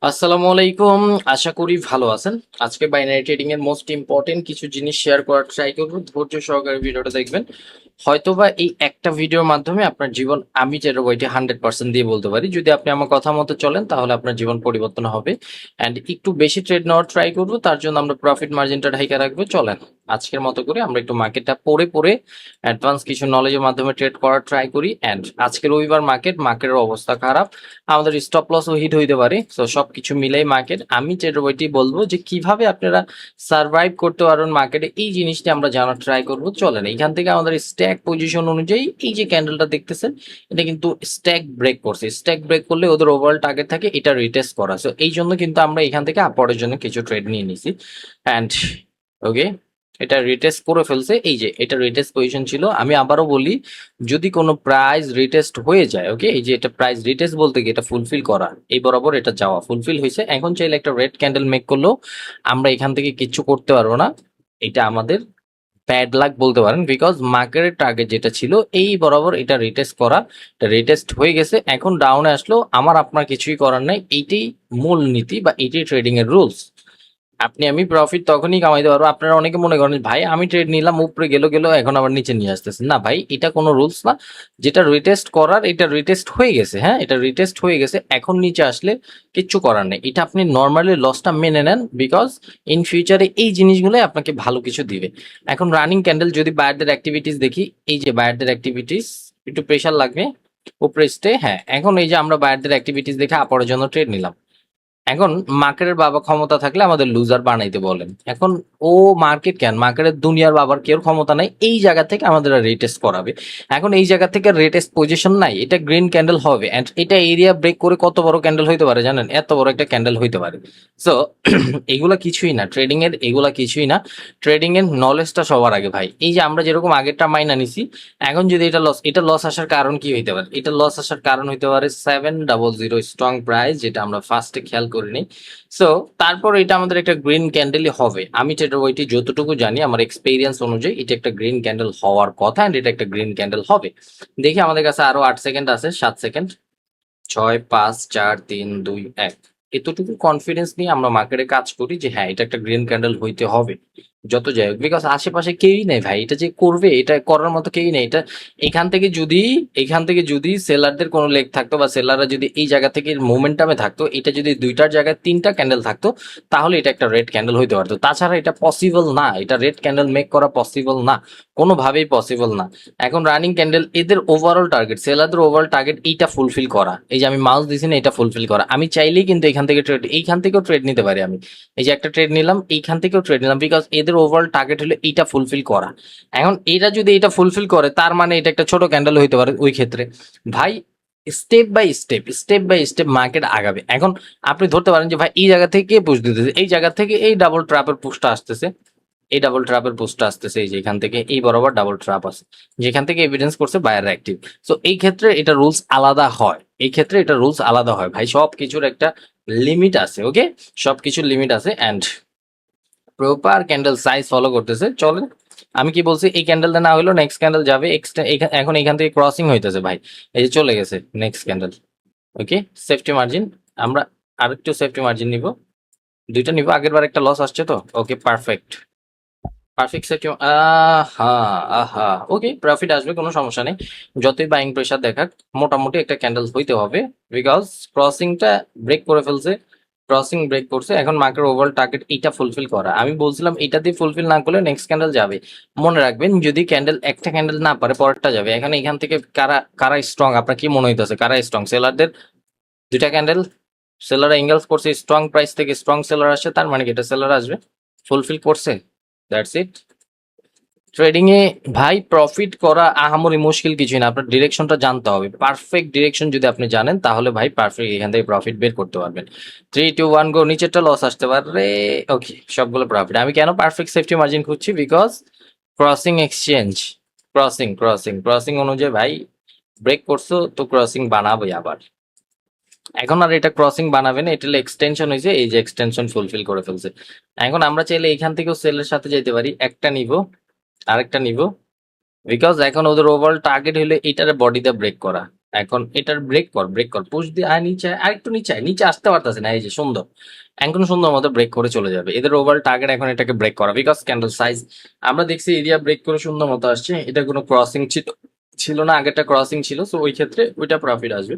আসসালামু আলাইকুম। আশা করি ভালো আছেন। আজকে বাইনারি ট্রেডিং এর মোস্ট ইম্পর্টেন্ট কিছু জিনিস শেয়ার করার ট্রাই করব। ধৈর্য সহকারে ভিডিওটা দেখবেন। হয়তোবা এই একটা ভিডিওর মাধ্যমে আপনার জীবন, আমি যেটা বইটি 100% দিয়ে বলতে পারি, যদি আপনি আমার কথা মতো চলেন তাহলে আপনার জীবন পরিবর্তন হবে। অ্যান্ড একটু বেশি ট্রেড নেওয়ার ট্রাই করব, তার জন্য আমরা প্রফিট মার্জিনটা ঢাইকা রাখবো। চলেন আজকের মতো করে আমরা একটু মার্কেটটা পড়ে পড়ে অ্যাডভান্স কিছু নলেজের মাধ্যমে ট্রেড করার ট্রাই করি। অ্যান্ড আজকে রবিবার, মার্কেটের অবস্থা খারাপ, আমাদের স্টপ লসও হিট হইতে পারে। তো সবকিছু মিলাই মার্কেট, আমি যেটা বইটি বলবো যে কিভাবে আপনারা সার্ভাইভ করতে পারবেন মার্কেটে, এই জিনিসটা আমরা জানার ট্রাই করব। চলেন এইখান থেকে আমাদের স্ট্যাক পজিশন অনুযায়ী এই যে ক্যান্ডেলটা দেখতেছেন, এটা কিন্তু স্ট্যাক ব্রেক করছে। স্ট্যাক ব্রেক করলে ওদের ওভারঅল টার্গেট থাকে এটা রিটেস্ট করা, সো এই জন্য কিন্তু আমরা এখান থেকে আপওয়ার্ডের জন্য কিছু ট্রেড নিয়ে নিছি। অ্যান্ড ওকে, এটা রিটেস্ট করে ফেলছে। এই যে এটা রিটেস্ট পজিশন ছিল, আমি আবারও বলি, যদি কোনো প্রাইস রিটেস্ট হয়ে যায়, ওকে, এই যে এটা প্রাইস রিটেস্ট বলতে কি এটা ফুলফিল করা, এই বরাবর এটা যাওয়া ফুলফিল হয়েছে। এখন চাইলে একটা রেড ক্যান্ডেল মেক করলেও আমরা এখান থেকে কিচ্ছু করতে পারবো না। এটা আমাদের ব্যাড লাক বলতে পারেন, বিকজ মার্কেটের টার্গেট যেটা ছিল এই বরাবর এটা রিটেস্ট করা, এটা রিটেস্ট হয়ে গেছে। এখন ডাউনে আসলো, আমার আপনার কিছুই করার নাই। এইটাই মূল নীতি বা এইটাই ট্রেডিং এর রুলস। আপনি আমি প্রফিট তখনই কামাইতে পারবো। আপনারা অনেকে মনে করেন ভাই আমি ট্রেড নিলাম, উপরে গেল এখন আবার নিচে নিয়ে আসতেছে, না ভাই, এটা কোনো রুলস না। যেটা রিটেস্ট করার এটা রিটেস্ট হয়ে গেছে, হ্যাঁ এটা রিটেস্ট হয়ে গেছে, এখন নিচে আসলে কিচ্ছু করার নেই। এটা আপনি নর্মালি লসটা মেনে নেন, বিকজ ইন ফিউচারে এই জিনিসগুলোই আপনাকে ভালো কিছু দিবে। এখন রানিং ক্যান্ডেল যদি বায়ারদের অ্যাক্টিভিটিস দেখি, এই যে বায়ারদের অ্যাক্টিভিটিস, একটু প্রেশার লাগবে উপরে স্টে। হ্যাঁ, এখন এই যে আমরা বায়ারদের অ্যাক্টিভিটিস দেখে আপরের জন্য ট্রেড নিলাম। এখন মার্কেটের বাবা ক্ষমতা থাকলে আমাদের লুজার বানাইতে বলেন। এখন ও মার্কেট কেন, মার্কেটের দুনিয়ার বাবার কেউ ক্ষমতা নাই, এই জায়গা থেকে আমাদের রেটেস্ট করাবে। এখন এই জায়গা থেকে রেটেস্ট পজিশন নাই, এটা গ্রিন ক্যান্ডেল হবে। এন্ড এটা এরিয়া ব্রেক করে কত বড় ক্যান্ডেল হইতে পারে জানেন? এত বড় একটা ক্যান্ডেল হইতে পারে। সো এগুলা কিছুই না ট্রেডিং এর, এগুলা কিছুই না। ট্রেডিং এর নলেজটা সবার আগে ভাই। এই যে আমরা যেরকম আগেরটা মাইনা নিছি, এখন যদি এটা লস, এটা লস আসার কারণ কি হইতে পারে? এটা লস আসার কারণ হইতে পারে 700 স্ট্রং প্রাইস, যেটা আমরা ফার্স্টে খেয়াল করিনি। সো তারপর এটা আমাদের একটা গ্রিন ক্যান্ডেলই হবে। আমি ট্রেডার ওইটি যতটুকু জানি আমার এক্সপেরিয়েন্স অনুযায়ী এটা একটা গ্রিন ক্যান্ডেল হওয়ার কথা, এন্ড এটা একটা গ্রিন ক্যান্ডেল হবে। দেখি আমাদের কাছে আরো 8 সেকেন্ড আছে, 7 সেকেন্ড, 6 5 4 3 2 1। এতটুকু কনফিডেন্স নিয়ে আমরা মার্কেটে কাজ করি যে হ্যাঁ এটা একটা গ্রিন ক্যান্ডেল হইতে হবে। যত যাই হোক, বিকজ আশেপাশে কেউই নেই ভাই, এটা যে করবে, এটা করার মতো কেউই নেই। এটা এখান থেকে যদি সেলারদের কোনো লেগ থাকতো, বা সেলাররা যদি এই জায়গা থেকে মোমেন্টামে থাকতো, এটা যদি দুইটার জায়গায় তিনটা ক্যান্ডেল থাকতো, তাহলে এটা একটা রেড ক্যান্ডেল হইতে পারতো। তাছাড়া এটা পসিবল না, এটা রেড ক্যান্ডেল মেক করা পসিবল না, কোনোভাবেই পসিবল না। এখন রানিং ক্যান্ডেল, এদের ওভারঅল টার্গেট, সেলারদের ওভারঅল টার্গেট এইটা ফুলফিল করা। এই যে আমি মাউস দিছি না, এটা ফুলফিল করা। আমি চাইলেই কিন্তু এখান থেকে ট্রেড, এইখান থেকেও ট্রেড নিতে পারি আমি। এই যে একটা ট্রেড নিলাম, এইখান থেকেও ট্রেড নিলাম, বিকজ এদের ওভারঅল টার্গেট হলো এইটা ফুলফিল করা। এখন এটা যদি এটা ফুলফিল করে, তার মানে এটা একটা ছোট ক্যান্ডেল হইতে পারে ওই ক্ষেত্রে। ভাই স্টেপ বাই স্টেপ মার্কেট আগাবে। এখন আপনি ধরতে পারেন যে ভাই এই জায়গা থেকে কে পুশ দিতেছে, এই জায়গা থেকে এই ডাবল ট্র্যাপের পুশটা আসতেছে, এই ডাবল ট্র্যাপের পোস্টটা আসতেছে, এই যে এখান থেকে এই বরাবর ডাবল ট্র্যাপ আছে, যেখান থেকে এভিডেন্স করছে বায়ার অ্যাক্টিভ। সো এই ক্ষেত্রে এটা রুলস আলাদা হয়, এই ক্ষেত্রে এটা রুলস আলাদা হয় ভাই। সব কিছুর একটা লিমিট আছে, ওকে, সব কিছুর লিমিট আছে। And proper candle size follow করতেছে। চলেন, আমি কি বলছি, এই ক্যান্ডেলটা না হলো নেক্সট ক্যান্ডেল যাবে। এখন এখান থেকে ক্রসিং হইতেছে ভাই, এই যে চলে গেছে নেক্সট ক্যান্ডেল। ওকে, সেফটি মার্জিন, আমরা আরেকটু সেফটি মার্জিন নিব, দুইটা নিব। আগের বার একটা লস আসছে তো, ওকে পারফেক্ট, পারফেক্ট সেট। আহা, আহা, ওকে, প্রফিট আসবে, কোনো সমস্যা নেই। যতই বাইং প্রেসার দেখাক, মোটামুটি একটা ক্যান্ডেল হইতে হবে, বিকজ ক্রসিংটা ব্রেক করে ফেলছে, ক্রসিং ব্রেক করছে। এখন মার্কেট ওভারঅল টার্গেট এইটা ফুলফিল করা। আমি বলছিলাম এটা দিয়ে ফুলফিল না করলে নেক্সট ক্যান্ডেল যাবে। মনে রাখবেন, যদি ক্যান্ডেল একটা ক্যান্ডেল না পারে, পরেরটা যাবে। এখানে এখান থেকে কারা কারা স্ট্রং, আপনার কি মনে হইতেছে কারা স্ট্রং? সেলারদের দুইটা ক্যান্ডেল, সেলার এঙ্গেলস করছে, স্ট্রং প্রাইস থেকে স্ট্রং সেলার আসছে, তার মানে কি এটা সেলার আসবে, ফুলফিল করছে। That's it. ট্রেডিং এ ভাই প্রফিট করা আহামরি মুশকিল কিছুই না, আপনার ডিরেকশনটা জানতে হবে। পারফেক্ট ডিরেকশন যদি আপনি জানেন, তাহলে ভাই পারফেক্ট এখান থেকে প্রফিট বের করতে পারবেন। 3 2 1 গো, নিচেরটা লস আসতে পারে, ওকে, সবগুলো প্রফিট। আমি কেন পারফেক্ট সেফটি মার্জিন খুঁজছি? বিকজ ক্রসিং এক্সচেঞ্জ, ক্রসিং অনুযায়ী ভাই ব্রেক করছো, তো ক্রসিং বানাবোই আবার। এখন আর এটা ক্রসিং বানাবে না, এটা এক্সটেনশন হয়েছে, এই যে এক্সটেনশন ফুলফিল করে ফেলছে। এখন আমরা চাইলে এখান থেকেও সেলের সাথে যেতে পারি, একটা নিব, আরেকটা নিব, বিকজ এখন ওদের ওভারঅল টার্গেট হলো এটার বডিতে ব্রেক করা। এখন এটার ব্রেক কর পুশ দিয়ে আর নিচে আর একটু নিচে নিচে আসতে পারতেছে না, এই যে সুন্দর, এখন সুন্দর মতো ব্রেক করে চলে যাবে। এদের ওভারঅল টার্গেট এখন এটাকে ব্রেক করা, বিকজ ক্যান্ডেল সাইজ আমরা দেখছি এরিয়া ব্রেক করে সুন্দর মতো আসছে, এটা কোনো ক্রসিং ছিল না, আগেরটা ক্রসিং ছিল, সো ওই ক্ষেত্রে ওইটা প্রফিট আসবে।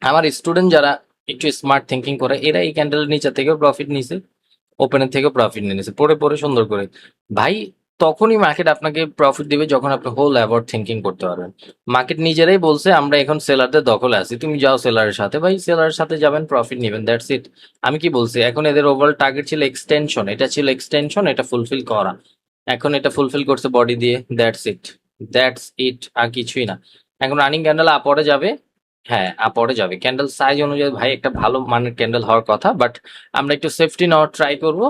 আমার স্টুডেন্ট যারা একটু স্মার্ট থিঙ্কিং করে এরা এই ক্যান্ডেলের নিচে থেকেও প্রফিট নিছে, ওপেনের থেকেও প্রফিট নিয়ে নিছে, পরে পরে সুন্দর করে। ভাই তখনই মার্কেট আপনাকে প্রফিট দিবে যখন আপনি হোল অ্যাবাউট থিঙ্কিং করতে পারবেন। মার্কেট নিজেরাই বলছে আমরা এখন সেলারদের দখলে আছি, তুমি যাও সেলারের সাথে, ভাই সেলারের সাথে যাবেন, প্রফিট নেবেন, দ্যাটস ইট। আমি কি বলছি, এখন এদের ওভারঅল টার্গেট ছিল এক্সটেনশন, এটা ছিল এক্সটেনশন, এটা ফুলফিল করা, এখন এটা ফুলফিল করছে বডি দিয়ে, দ্যাটস ইট আর কিছুই না। এখন রানিং ক্যান্ডেল আপরে যাবে, হ্যাঁ আপরে যাবে, ক্যান্ডেল সাইজ অনুযায়ী ভাই একটা ভালো মানের ক্যান্ডেল হওয়ার কথা, বাট আমরা একটু সেফটি নেওয়ার ট্রাই করব,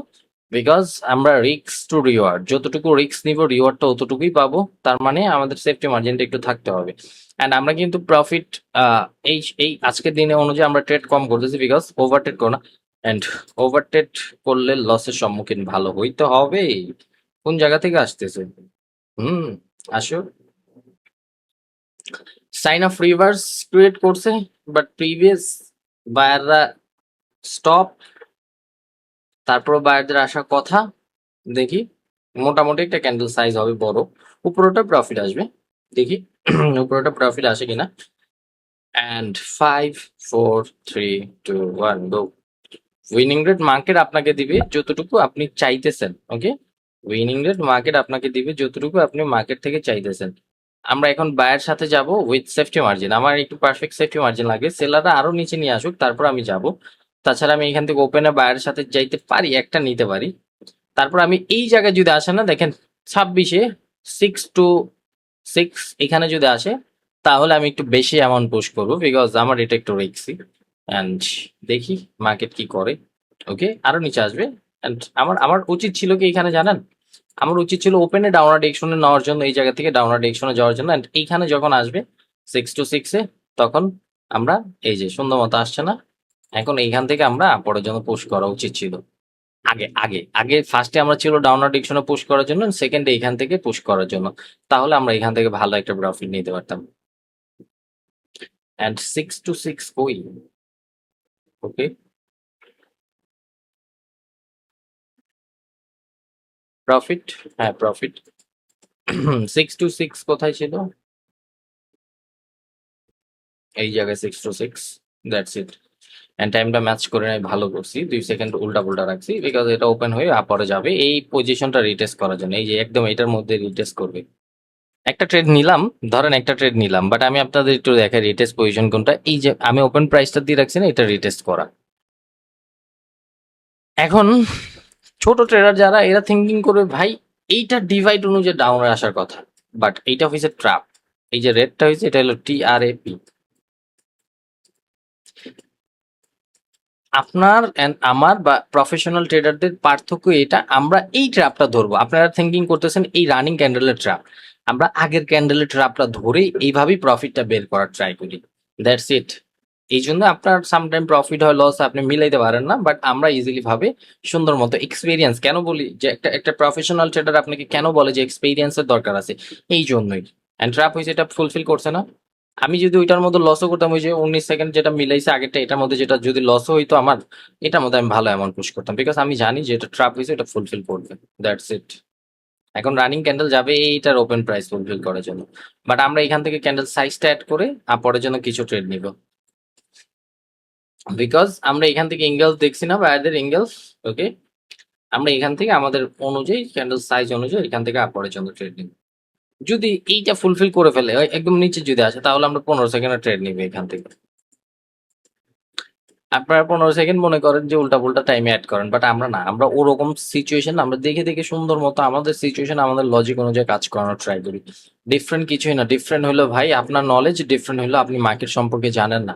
বিকজ আমরা রিস্ক টু রিওয়ার্ড, যতটুকু রিস্ক নিব রিওয়ার্ডটা অতটুকুই পাবো, তার মানে আমাদের সেফটি মার্জিনটা একটু থাকতে হবে। অ্যান্ড আমরা কিন্তু প্রফিট এই এই আজকের দিনে অনুযায়ী আমরা ট্রেড কম করতেছি, বিকজ ওভার ট্রেড করো না, অ্যান্ড ওভার ট্রেড করলে লসের সম্মুখীন ভালো হইতে হবে। কোন জায়গা থেকে আসতেছে? হুম, আসো। সাইন অফ রিভার্স ক্রিয়েট করছে, বাট প্রিভিয়াস বায়াররা স্টপ, তারপর বায়ারদের আসার কথা, দেখি মোটামুটি একটা ক্যান্ডেল সাইজ হবে বড়, উপরোটা প্রফিট আসবে, দেখি উপরোটা প্রফিট আসে কিনা। And 5 4 3 2 1 go. Winning rate market আপনাকে দিবে যতটুকু আপনি চাইতেছেন, ওকে, উইনিং রেট মার্কেট আপনাকে দিবে যতটুকু আপনি মার্কেট থেকে চাইতেছেন। আমরা এখন বায়ের সাথে যাব উইথ সেফটি মার্জিন, আমার একটু পারফেক্ট সেফটি মার্জিন লাগে, সেলাররা আরো নিচে নিয়ে আসুক তারপর আমি যাব। তাছাড়া আমি এখান থেকে ওপেনে বায়ের সাথে যাইতে পারি, একটা নিতে পারি। তারপর আমি এই জায়গায় যদি আসে না, দেখেন 26-এ 6 to 6 এখানে যদি আসে, তাহলে আমি একটু বেশি অ্যামাউন্ট পুশ করবো, বিকজ আমার এটা একটু রিস্কি। অ্যান্ড দেখি মার্কেট কি করে, ওকে আরো নিচে আসবে। অ্যান্ড আমার আমার উচিত ছিল কি এখানে জানেন, আমার উচিত ছিল ওপেনে ডাউনার ডিরেকশনে নেওয়ার জন্য, এই জায়গা থেকে ডাউনার ডিরেকশনে যাওয়ার জন্য, অ্যান্ড এইখানে যখন আসবে 6 to 6-এ, তখন আমরা এই যে সুন্দর মতো আসছে না, এখন এইখান থেকে আমরা পরের জন্য পুশ করা উচিত ছিল। আগে আগে আগে ফার্স্টে আমরা ছিল ডাউনার ডিরেকশনে পুশ করার জন্য, সেকেন্ডে এখান থেকে পুশ করার জন্য, তাহলে আমরা এখান থেকে ভালো একটা প্রফিট নিতে পারতাম। অ্যান্ড 6 to 6 কই, ওকে প্রফিট, হ্যাঁ প্রফিট। 6 to 6 কোথায় ছিল, এই জায়গায় 6 to 6, দ্যাটস ইট। অ্যান্ড টাইমটা ম্যাচ করে আমি ভালো করছি, 2 সেকেন্ড উল্টা পুল্টা রাখছি, বিকজ এটা ওপেন হয়ে আপরে যাবে এই পজিশনটা রিটেস্ট করার জন্য, এই যে একদম এটার মধ্যে রিটেস্ট করবে। একটা ট্রেড নিলাম, ধরেন একটা ট্রেড নিলাম, বাট আমি আপনাদের একটু দেখাই রিটেস্ট পজিশন কোনটা, এই যে আমি ওপেন প্রাইসটা দিয়ে রাখছি না, এটা রিটেস্ট করা। এখন ছোট ট্রেডার যারা এরা থিঙ্কিং করবে ভাই এইটা ডিভাইড অনুযায়ী ডাউনে আসার কথা, বাট এইটা হয়েছে ট্রাপ, এই যে রেডটা হয়েছে এটা হলো TRAP। আপনার অ্যান্ড আমার বা প্রফেশনাল ট্রেডারদের পার্থক্য এটা, আমরা এই ট্র্যাপটা ধরবো, আপনারা থিঙ্কিং করতেছেন এই রানিং ক্যান্ডেলের ট্র্যাপ, আমরা আগের ক্যান্ডেলের ট্র্যাপটা ধরে এইভাবেই প্রফিটটা বের করার ট্রাই করি, দ্যাটস ইট। এই জন্য আপনার সামটাইম প্রফিট হয় লস আপনি মিলাইতে পারেন না, বাট আমরা ইজিলি ভাবে সুন্দর মতো এক্সপিরিয়েন্স কেন বলি, যে একটা একটা প্রফেশনাল ট্রেডার আপনাকে কেন বলে যে এক্সপিরিয়েন্সের দরকার আছে, এই জন্যই। অ্যান্ড ট্র্যাপ হয়েছে এটা ফুলফিল করছে না, আমি যদি ওইটার মধ্যে লসও করতাম, ওই যে 19 সেকেন্ড যেটা মিলাইছে আগেরটা, এটার মধ্যে যেটা যদি লসও হইতো আমার, এটার মধ্যে আমি ভালো অ্যামাউন্ট পুশ করতাম, বিকজ আমি জানি যে এটা ট্র্যাপ হয়েছে, এটা ফুলফিল করবে, দ্যাটস ইট। এখন রানিং ক্যান্ডেল যাবে এইটার ওপেন প্রাইস ফুলফিল করার জন্য, বাট আমরা এখান থেকে ক্যান্ডেল সাইজটা অ্যাড করে পরের জন্য কিছু ট্রেড নিব, বিকজ আমরা এখান থেকে এঙ্গেলস দেখছি না বায়ারদের এঙ্গেলস, ওকে, আমরা এখান থেকে আমাদের অনুযায়ী ক্যান্ডেল সাইজ অনুযায়ী এখান থেকে পরের জন্য ট্রেড নিব। যদি এইটা ফুলফিল করে ফেলে একদম নিচে যদি আসে, তাহলে আমরা 15 সেকেন্ডের ট্রেড নিব এখান থেকে। আপনারা 15 সেকেন্ড মনে করেন যে উল্টা পুল্টা টাইমে অ্যাড করেন, বাট আমরা না, আমরা ওরকম সিচুয়েশন আমরা দেখে দেখে সুন্দর মতো আমাদের সিচুয়েশন আমাদের লজিক অনুযায়ী কাজ করানোর ট্রাই করি। ডিফারেন্ট কিছুই না, ডিফারেন্ট হলো ভাই আপনার নলেজ, ডিফারেন্ট হলো আপনি মার্কেট সম্পর্কে জানেন না।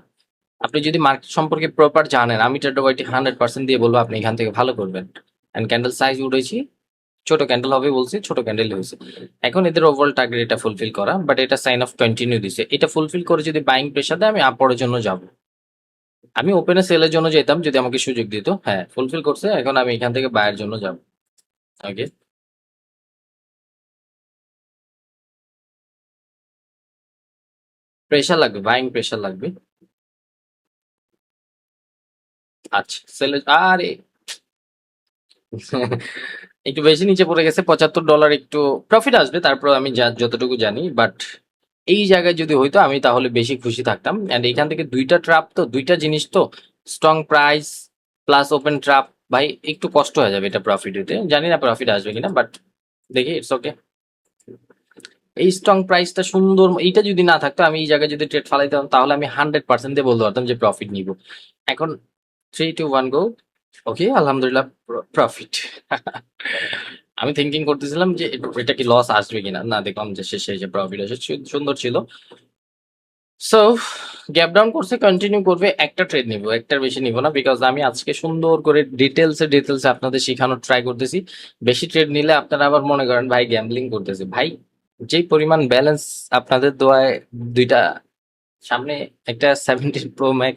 আপনি যদি মার্কেট সম্পর্কে প্রপার জানেন, আমি ট্রেড ওয়াইটি 100% দিয়ে বলবো আপনি এখান থেকে ভালো করবেন। অ্যান্ড ক্যান্ডেল সাইজ উঠেছি, ছোট ক্যান্ডেল হবে বলছি, ছোট ক্যান্ডেল হয়েছে। এখন এদের ওভারঅল টার্গেট এটা ফুলফিল করা, বাট এটা সাইন অফ কন্টিনিউ দিছে, এটা ফুলফিল করে যদি বাইং প্রেশার দেয় আমি আপরের জন্য যাব, আমি ওপেনে সেলের জন্য যেতাম যদি আমাকে সুযোগ দিত, হ্যাঁ ফুলফিল করছে, এখন আমি এখান থেকে বায়ের জন্য যাব, ওকে। প্রেশার লাগবে, বাইং প্রেশার লাগবে। আচ্ছা সেলে আরে একটু বেশি নিচে পড়ে গেছে, $75 একটু প্রফিট আসবে তারপর আমি যতটুকু জানি, বাট এই জায়গায় যদি হইতো আমি তাহলে বেশি খুশি থাকতাম। অ্যান্ড এখান থেকে দুইটা ট্রাপ, তো দুইটা জিনিস, তো strong price plus open trap, ভাই একটু কষ্ট হয়ে যাবে এটা প্রফিট হইতে, জানি না প্রফিট আসবে কিনা, বাট দেখি, ইটস ওকে। এই স্ট্রং প্রাইসটা সুন্দর, এইটা যদি না থাকতো আমি এই জায়গায় যদি ট্রেড ফালাইতাম তাহলে আমি 100% দিয়ে বলতে পারতাম যে প্রফিট নিব। এখন 3 2 1 গো। ওকে, আলহামদুলিল্লাহ প্রফিট। আমি থিঙ্কিং করতেছিলাম যে এটা কি লস আসবে কিনা, না দেখলাম যে শেষে যে প্রফিট আসে, সুন্দর ছিল। সো গ্যাপ ডাউন করছে, কন্টিনিউ করবে, একটা ট্রেড নিব, একটার বেশি নিব না, বিকজ আমি আজকে সুন্দর করে ডিটেলসে আপনাদের শেখানোর ট্রাই করতেছি। বেশি ট্রেড নিলে আপনারা আবার মনে করেন ভাই গ্যাম্বলিং করতেছে, ভাই যে পরিমাণ ব্যালেন্স আপনাদের দোয়ায়, দুইটা সামনে, একটা 17 Pro Max,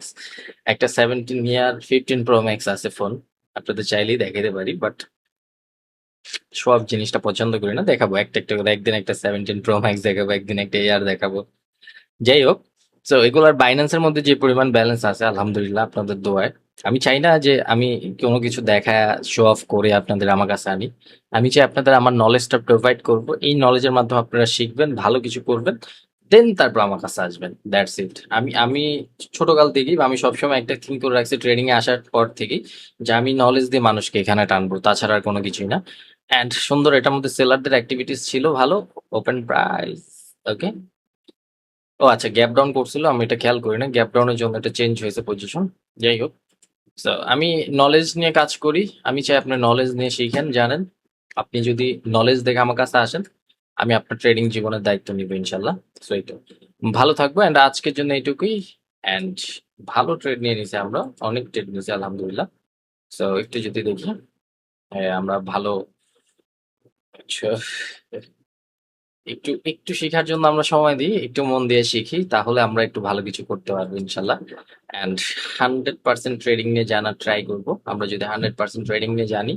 একটা 17 ইয়ার 15 Pro Max আছে ফোন, আপনাদের চাইলেই দেখাতে পারি, বাট সব জিনিসটা পছন্দ করি না, দেখাবো একটা একটা করে, একদিন একটা 17 Pro Max দেখাবো, একদিন একটা এয়ার দেখাবো, যাই হোক। তো এগুলার বাইন্যান্সের মধ্যে যে পরিমাণ ব্যালেন্স আছে আলহামদুলিল্লাহ আপনাদের দোয়ায়, আমি চাই না যে আমি কোনো কিছু দেখা শো অফ করে আপনাদের আমার কাছে আনি, আমি চাই আপনাদের আমার নলেজটা প্রোভাইড করব, এই নলেজের মাধ্যমে আপনারা শিখবেন, ভালো কিছু করবেন, দেন তারপর আমার কাছে আসবেন, দ্যাটস ইট। আমি ছোটকাল থেকেই বা আমি সবসময় একটা থিঙ্ক করে রাখছি ট্রেডিং এ আসার পর থেকেই, যে আমি নলেজ দিয়ে মানুষকে এখানে টানবো, তাছাড়া আর কোনো কিছুই না। অ্যান্ড সুন্দর এটার মধ্যে সেলারদের অ্যাক্টিভিটিস ছিল ভালো, ওপেন প্রাইস, ওকে। ও আচ্ছা, গ্যাপ ডাউন করছিল, আমি এটা খেয়াল করি না, গ্যাপ ডাউনের জন্য এটা চেঞ্জ হয়েছে পজিশন, যাই হোক। তো আমি নলেজ নিয়ে কাজ করি, আমি চাই আপনি নলেজ নিয়ে শিখেন, জানেন। আপনি যদি নলেজ দেখে আমার কাছে আসেন, আমি আপনার ট্রেডিং জীবনের দায়িত্ব নিব ইনশাল্লাহ। সো এই তো, ভালো থাকবো, অ্যান্ড আজকের জন্য এইটুকুই। অ্যান্ড ভালো ট্রেড নিয়ে নিছি আমরা, অনেক ট্রেড নিয়েছি আলহামদুলিল্লাহ। সো একটু যদি দেখি, আমরা ভালো, আচ্ছা, একটু একটু শেখার জন্য আমরা সময় দিই, একটু মন দিয়ে শিখি, তাহলে আমরা একটু ভালো কিছু করতে পারবো ইনশাল্লাহ। অ্যান্ড 100% ট্রেডিং নিয়ে জানার ট্রাই করব, আমরা যদি 100% ট্রেডিং নিয়ে জানি,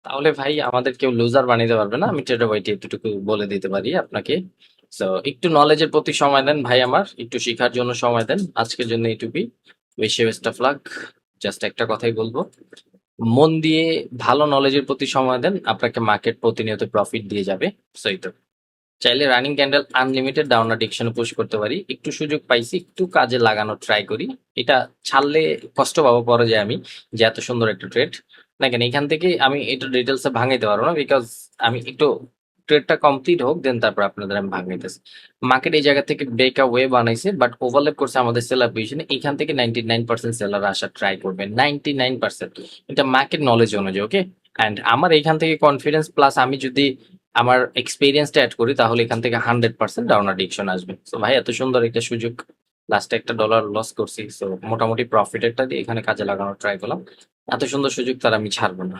তাহলে ভাই আমাদের কেউ লুজার বানাইতে পারবে না, আমি ট্রেডার ভাইটি এতটুকু বলে দিতে পারি আপনাকে। সো একটু নলেজের প্রতি সময় দেন ভাই, আমার একটু শেখার জন্য সময় দেন, আজকের জন্য এইটুকুই। বেশি বেস্ট অফ লাক, জাস্ট একটা কথাই বলবো, মন দিয়ে ভালো নলেজের প্রতি সময় দেন, আপনাকে মার্কেট প্রতিনিয়ত প্রফিট দিয়ে যাবে। সো এই তো, চাইলে রানিং ক্যান্ডেল আনলিমিটেড ডাউনার ডিকশনে পুশ করতে পারি, একটু সুযোগ পাইছি, একটু কাজে লাগানোর ট্রাই করি, এটা ছাড়লে কষ্ট পাবো পরে যে আমি, যে এত সুন্দর একটা ট্রেড, দেখেন এখান থেকে আমি এটা ডিটেলসে ভাঙাইতে পারবো না, বিকজ আমি একটু ট্রেডটা কমপ্লিট হোক, দেন তারপর আপনাদের আমি ভাঙাইতেছি। মার্কেট এই জায়গা থেকে ব্রেক ওয়ে বানাইছে, বাট ওভারলেপ করছে আমাদের সেলার পজিশনে, এখান থেকে 99% সেলার আসার ট্রাই করবে, 99%, এটা মার্কেট নলেজ অনুযায়ী, ওকে। অ্যান্ড আমার এখান থেকে কনফিডেন্স প্লাস আমি যদি আমার এক্সপিরিয়েন্সটা অ্যাড করি, তাহলে এখান থেকে 100% ডাউন অ্যাডিকশন আসবে। সো ভাই এত সুন্দর একটা সুযোগ, লাস্টে একটা ডলার লস করছি, সো মোটামুটি প্রফিটেরটা দিয়ে এখানে কাজে লাগানোর ট্রাই করলাম, এত সুন্দর সুযোগ তার আমি ছাড়বো না।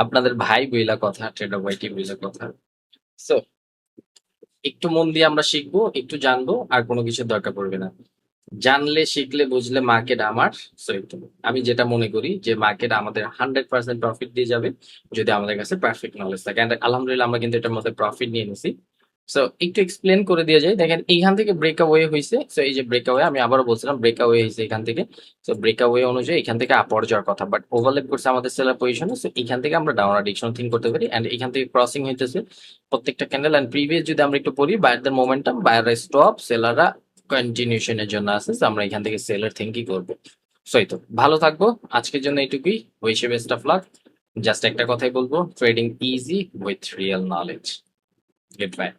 আপনাদের ভাই বইলা কথা, ট্রেডার ভাইটি বইলা কথা। সো একটু মন দিয়ে আমরা শিখবো, একটু জানবো, আর কোনো কিছুর দরকার পড়বে না, জানলে শিখলে বুঝলে মার্কেট আমার। সো একটু, আমি যেটা মনে করি যে মার্কেট আমাদের 100% প্রফিট দিয়ে যাবে যদি আমাদের কাছে পারফেক্ট নলেজ থাকে, And আলহামদুলিল্লাহ আমরা কিন্তু এটার মধ্যে প্রফিট নিয়ে নিছি। সো একটু এক্সপ্লেন করে দিয়ে যাই, দেখেন এইখান থেকে ব্রেকআওয়ে হয়েছে, সো এই যে ব্রেকআওয়ে, আমি আবারও বলছিলাম ব্রেকআওয়ে হয়েছে এখান থেকে। সো ব্রেকআওয়ে অনুযায়ী এখান থেকে আপওয়ার্ড যাওয়ার কথা, বাট ওভারলেপ করছে আমাদের সেলার পজিশনে, সো এখান থেকে আমরা ডাউন অ্যাডিকশন থিঙ্ক করতে পারি, এন্ড এখান থেকে ক্রসিং হইতেছে প্রত্যেকটা ক্যান্ডেল, এন্ড প্রিভিয়াস যদি আমরা একটু পড়ি, বায়ারদের মোমেন্টাম, বায়াররা স্টপ, সেলাররা কন্টিনিউশনের জন্য আছে, so আমরা এখান থেকে সেলার থিঙ্কই করবো। সো এই তো, ভালো থাকবো, আজকের জন্য এইটুকুই, wish you best of luck, just একটা কথাই বলবো, trading easy with real knowledge. Good by.